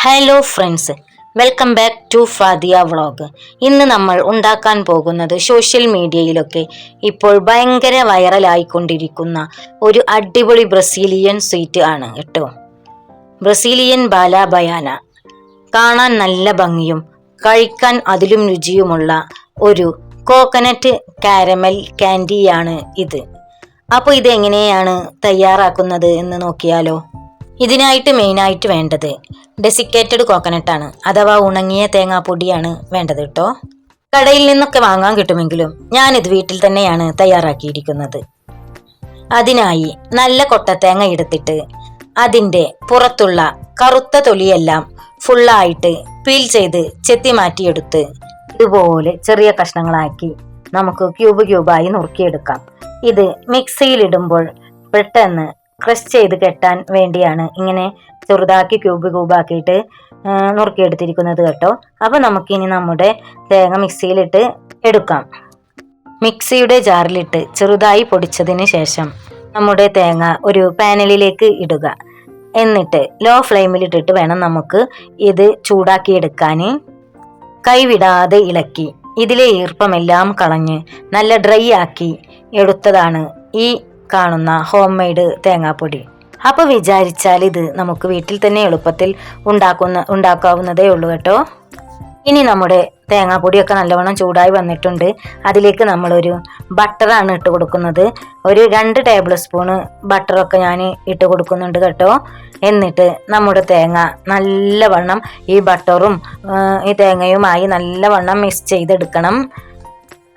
Hello friends, welcome back to Fadiya vlog. ഇന്ന് നമ്മൾ ഉണ്ടാക്കാൻ പോകുന്നത് സോഷ്യൽ മീഡിയയിലൊക്കെ ഇപ്പോൾ ഭയങ്കര വൈറലായിക്കൊണ്ടിരിക്കുന്ന ഒരു അടിപൊളി ബ്രസീലിയൻ സ്വീറ്റ് ആണ് കേട്ടോ. ബ്രസീലിയൻ ബാല ബയാന. കാണാൻ നല്ല ഭംഗിയും കഴിക്കാൻ അതിലും രുചിയുമുള്ള ഒരു കോക്കനട്ട് കാരമൽ കാൻഡിയാണ് ഇത്. അപ്പോൾ ഇത് എങ്ങനെയാണ് തയ്യാറാക്കുന്നത് എന്ന് നോക്കിയാലോ. ഇതിനായിട്ട് മെയിനായിട്ട് വേണ്ടത് ഡെസിക്കേറ്റഡ് കോക്കനട്ടാണ്, അഥവാ ഉണങ്ങിയ തേങ്ങാപ്പൊടിയാണ് വേണ്ടത് കേട്ടോ. കടയിൽ നിന്നൊക്കെ വാങ്ങാൻ കിട്ടുമെങ്കിലും ഞാനിത് വീട്ടിൽ തന്നെയാണ് തയ്യാറാക്കിയിരിക്കുന്നത്. അതിനായി നല്ല കൊട്ടത്തേങ്ങ എടുത്തിട്ട് അതിൻ്റെ പുറത്തുള്ള കറുത്ത തൊലിയെല്ലാം ഫുള്ളായിട്ട് പീൽ ചെയ്ത് ചെത്തി മാറ്റിയെടുത്ത് ഇതുപോലെ ചെറിയ കഷ്ണങ്ങളാക്കി നമുക്ക് ക്യൂബായി നുറുക്കിയെടുക്കാം. ഇത് മിക്സിയിലിടുമ്പോൾ പെട്ടെന്ന് ക്രഷ് ചെയ്ത് കെട്ടാൻ വേണ്ടിയാണ് ഇങ്ങനെ ചെറുതാക്കി ക്യൂബാക്കിയിട്ട് നുറുക്കിയെടുത്തിരിക്കുന്നത് കേട്ടോ. അപ്പോൾ നമുക്കിനി നമ്മുടെ തേങ്ങ മിക്സിയിലിട്ട് എടുക്കാം. മിക്സിയുടെ ജാറിലിട്ട് ചെറുതായി പൊടിച്ചതിന് ശേഷം നമ്മുടെ തേങ്ങ ഒരു പാനലിലേക്ക് ഇടുക. എന്നിട്ട് ലോ ഫ്ലെയിമിലിട്ടിട്ട് വേണം നമുക്ക് ഇത് ചൂടാക്കിയെടുക്കാൻ. കൈവിടാതെ ഇളക്കി ഇതിലെ ഈർപ്പമെല്ലാം കളഞ്ഞ് നല്ല ഡ്രൈ ആക്കി എടുത്തതാണ് ഈ കാണുന്ന ഹോം മെയ്ഡ് തേങ്ങാപ്പൊടി. അപ്പോൾ വിചാരിച്ചാൽ ഇത് നമുക്ക് വീട്ടിൽ തന്നെ എളുപ്പത്തിൽ ഉണ്ടാക്കാവുന്നതേ ഉള്ളൂ കേട്ടോ. ഇനി നമ്മുടെ തേങ്ങാപ്പൊടിയൊക്കെ നല്ലവണ്ണം ചൂടായി വന്നിട്ടുണ്ട്. അതിലേക്ക് നമ്മളൊരു ബട്ടറാണ് ഇട്ട് കൊടുക്കുന്നത്. ഒരു 2 ടേബിൾ സ്പൂണ് ബട്ടറൊക്കെ ഞാൻ ഇട്ട് കൊടുക്കുന്നുണ്ട് കേട്ടോ. എന്നിട്ട് നമ്മുടെ തേങ്ങ നല്ലവണ്ണം ഈ ബട്ടറും ഈ തേങ്ങയുമായി നല്ലവണ്ണം മിക്സ് ചെയ്തെടുക്കണം.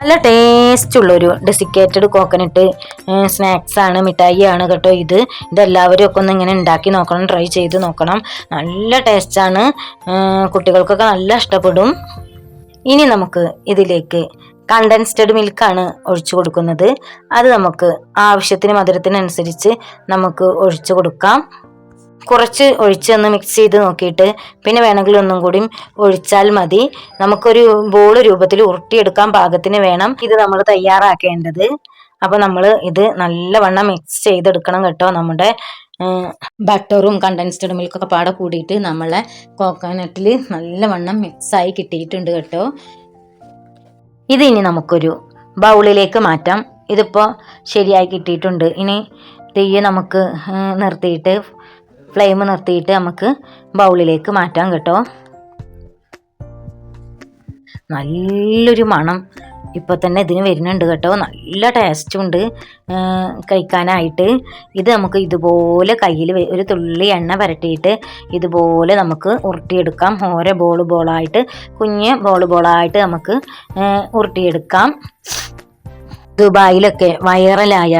നല്ല ടേസ്റ്റുള്ളൊരു ഡെസിക്കേറ്റഡ് കോക്കനട്ട് സ്നാക്സാണ്, മിഠായിയാണ് കേട്ടോ ഇത്. ഇതെല്ലാവരും ഒക്കെ ഒന്ന് ഇങ്ങനെ ഉണ്ടാക്കി നോക്കണം, ട്രൈ ചെയ്ത് നോക്കണം. നല്ല ടേസ്റ്റാണ്, കുട്ടികൾക്കൊക്കെ നല്ല ഇഷ്ടപ്പെടും. ഇനി നമുക്ക് ഇതിലേക്ക് കണ്ടൻസ്ഡ് മിൽക്കാണ് ഒഴിച്ചു കൊടുക്കുന്നത്. അത് നമുക്ക് ആവശ്യത്തിന് മധുരത്തിനനുസരിച്ച് നമുക്ക് ഒഴിച്ചു കൊടുക്കാം. കുറച്ച് ഒഴിച്ചൊന്ന് മിക്സ് ചെയ്ത് നോക്കിയിട്ട് പിന്നെ വേണമെങ്കിൽ ഒന്നും കൂടി ഒഴിച്ചാൽ മതി. നമുക്കൊരു ബോൾ രൂപത്തിൽ ഉരുട്ടിയെടുക്കാൻ പാകത്തിന് വേണം ഇത് നമ്മൾ തയ്യാറാക്കേണ്ടത്. അപ്പോൾ നമ്മൾ ഇത് നല്ലവണ്ണം മിക്സ് ചെയ്തെടുക്കണം കേട്ടോ. നമ്മുടെ ബട്ടറും കണ്ടൻസ്ഡ് മിൽക്കൊക്കെ പാടെ കൂടിയിട്ട് നമ്മളെ കോക്കനട്ടിൽ നല്ലവണ്ണം മിക്സായി കിട്ടിയിട്ടുണ്ട് കേട്ടോ. ഇത് ഇനി നമുക്കൊരു ബൗളിലേക്ക് മാറ്റാം. ഇതിപ്പോൾ ശരിയായി കിട്ടിയിട്ടുണ്ട്. ഇനി തീ നമുക്ക് ഫ്ലെയിം നിർത്തിയിട്ട് നമുക്ക് ബൗളിലേക്ക് മാറ്റാം കേട്ടോ. നല്ലൊരു മണം ഇപ്പോൾ തന്നെ ഇതിന് വരുന്നുണ്ട് കേട്ടോ. നല്ല ടേസ്റ്റും ഉണ്ട് കഴിക്കാനായിട്ട്. ഇത് നമുക്ക് ഇതുപോലെ കയ്യിൽ ഒരു തുള്ളി എണ്ണ പുരട്ടിയിട്ട് ഇതുപോലെ നമുക്ക് ഉരുട്ടിയെടുക്കാം. ഓരോ ബോളായിട്ട് കുഞ്ഞ് ബോളായിട്ട് നമുക്ക് ഉരുട്ടിയെടുക്കാം. ദുബായിലൊക്കെ വൈറലായ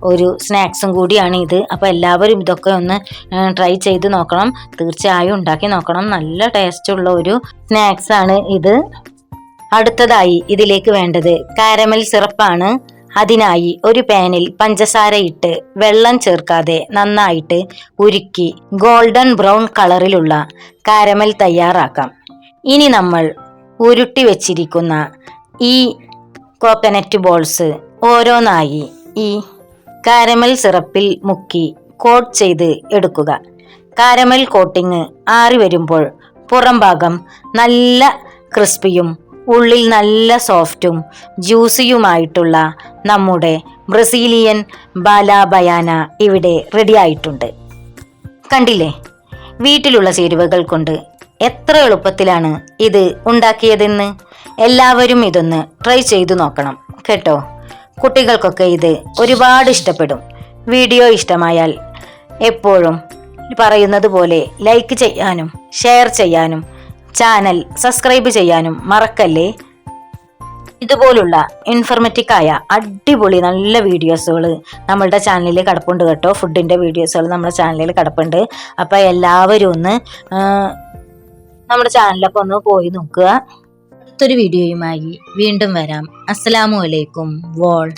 ഒരു സ്നാക്സും കൂടിയാണ് ഇത്. അപ്പോൾ എല്ലാവരും ഇതൊക്കെ ഒന്ന് ട്രൈ ചെയ്ത് നോക്കണം, തീർച്ചയായും ഉണ്ടാക്കി നോക്കണം. നല്ല ടേസ്റ്റുള്ള ഒരു സ്നാക്സാണ് ഇത്. അടുത്തതായി ഇതിലേക്ക് വേണ്ടത് കാരമൽ സിറപ്പാണ്. അതിനായി ഒരു പാനിൽ പഞ്ചസാര ഇട്ട് വെള്ളം ചേർക്കാതെ നന്നായിട്ട് ഉരുക്കി ഗോൾഡൻ ബ്രൗൺ കളറിലുള്ള കാരമൽ തയ്യാറാക്കാം. ഇനി നമ്മൾ ഉരുട്ടി വെച്ചിരിക്കുന്ന ഈ കോക്കനറ്റ് ബോൾസ് ഓരോന്നായി ഈ കാരമൽ സിറപ്പിൽ മുക്കി കോട്ട് ചെയ്ത് എടുക്കുക. കാരമൽ കോട്ടിങ് ആറി വരുമ്പോൾ പുറം ഭാഗം നല്ല ക്രിസ്പിയും ഉള്ളിൽ നല്ല സോഫ്റ്റും ജ്യൂസിയുമായിട്ടുള്ള നമ്മുടെ ബ്രസീലിയൻ ബാല ബയാന ഇവിടെ റെഡി ആയിട്ടുണ്ട്. കണ്ടില്ലേ, വീട്ടിലുള്ള ചേരുവകൾ കൊണ്ട് എത്ര എളുപ്പത്തിലാണ് ഇത് ഉണ്ടാക്കിയതെന്ന്. എല്ലാവരും ഇതൊന്ന് ട്രൈ ചെയ്തു നോക്കണം കേട്ടോ. കുട്ടികൾക്കൊക്കെ ഇത് ഒരുപാട് ഇഷ്ടപ്പെടും. വീഡിയോ ഇഷ്ടമായാൽ എപ്പോഴും പറയുന്നത് പോലെ ലൈക്ക് ചെയ്യാനും ഷെയർ ചെയ്യാനും ചാനൽ സബ്സ്ക്രൈബ് ചെയ്യാനും മറക്കല്ലേ. ഇതുപോലുള്ള ഇൻഫർമേറ്റീവായ അടിപൊളി നല്ല വീഡിയോസുകൾ നമ്മളുടെ ചാനലിൽ കിടപ്പുണ്ട് കേട്ടോ. ഫുഡിൻ്റെ വീഡിയോസുകൾ നമ്മുടെ ചാനലിൽ കിടപ്പുണ്ട്. അപ്പോൾ എല്ലാവരും ഒന്ന് നമ്മുടെ ചാനലൊക്കെ ഒന്ന് പോയി നോക്കുക. അടുത്തൊരു വീഡിയോയുമായി വീണ്ടും വരാം. അസ്സലാമു അലൈക്കും. വോൾ